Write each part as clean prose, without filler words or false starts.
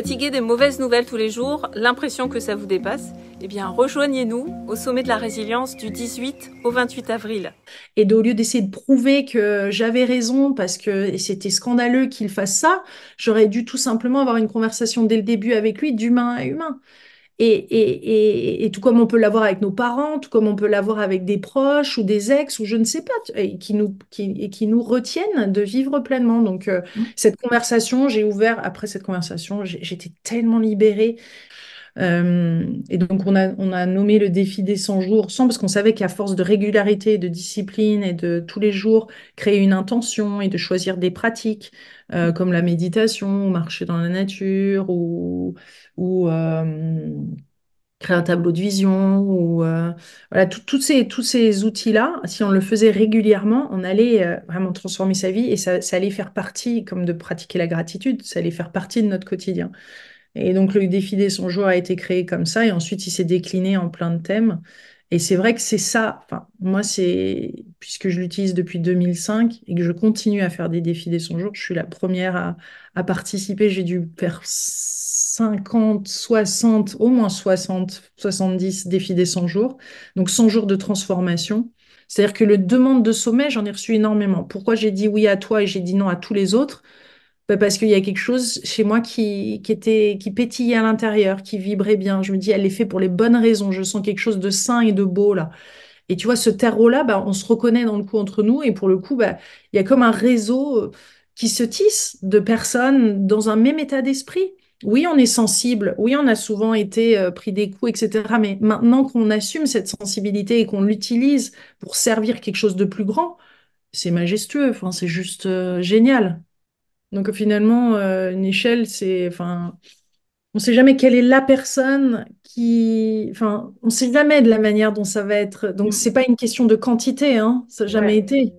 Fatigué des mauvaises nouvelles tous les jours, l'impression que ça vous dépasse? Eh bien, rejoignez-nous au sommet de la résilience du 18 au 28 avril. Et au lieu d'essayer de prouver que j'avais raison parce que c'était scandaleux qu'il fasse ça, j'aurais dû tout simplement avoir une conversation dès le début avec lui, d'humain à humain. Et tout comme on peut l'avoir avec nos parents, tout comme on peut l'avoir avec des proches ou des ex ou je ne sais pas, qui nous retiennent de vivre pleinement. Donc, cette conversation, j'ai ouvert, après cette conversation, j'étais tellement libérée. Et donc, on a nommé le défi des 100 jours sans, parce qu'on savait qu'à force de régularité, de discipline et de tous les jours créer une intention et de choisir des pratiques comme la méditation, ou marcher dans la nature ou créer un tableau de vision ou voilà, tous ces outils-là, si on le faisait régulièrement, on allait vraiment transformer sa vie et ça allait faire partie, comme de pratiquer la gratitude, ça allait faire partie de notre quotidien. Et donc, le défi des 100 jours a été créé comme ça. Et ensuite, il s'est décliné en plein de thèmes. Et c'est vrai que c'est ça. Enfin, moi, puisque je l'utilise depuis 2005 et que je continue à faire des défis des 100 jours, je suis la première à participer. J'ai dû faire 50, 60, au moins 60, 70 défis des 100 jours. Donc, 100 jours de transformation. C'est-à-dire que le demande de sommet, j'en ai reçu énormément. Pourquoi j'ai dit oui à toi et j'ai dit non à tous les autres? Bah, parce qu'il y a quelque chose chez moi qui pétillait à l'intérieur, qui vibrait bien. Je me dis, elle est faite pour les bonnes raisons. Je sens quelque chose de sain et de beau là. Et tu vois, ce terreau-là, bah, on se reconnaît dans le coup entre nous. Et pour le coup, bah, il y a comme un réseau qui se tisse de personnes dans un même état d'esprit. Oui, on est sensible. Oui, on a souvent été pris des coups, etc. Mais maintenant qu'on assume cette sensibilité et qu'on l'utilise pour servir quelque chose de plus grand, c'est majestueux. Enfin, c'est juste génial. Donc finalement, une échelle, enfin, on ne sait jamais quelle est la personne enfin, on ne sait jamais de la manière dont ça va être. Donc c'est pas une question de quantité, hein, ça n'a jamais Ouais. été.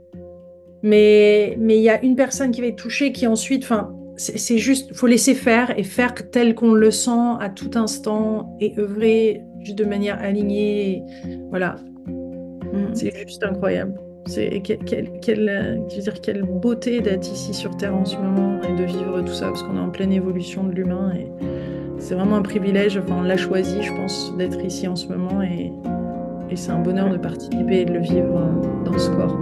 Mais il y a une personne qui va être touchée, qui ensuite, enfin, c'est juste, faut laisser faire et faire tel qu'on le sent à tout instant et œuvrer juste de manière alignée. Voilà, c'est juste incroyable. Je veux dire, quelle beauté d'être ici sur Terre en ce moment et de vivre tout ça, parce qu'on est en pleine évolution de l'humain et c'est vraiment un privilège. Enfin, on l'a choisi, je pense, d'être ici en ce moment et c'est un bonheur de participer et de le vivre dans ce corps.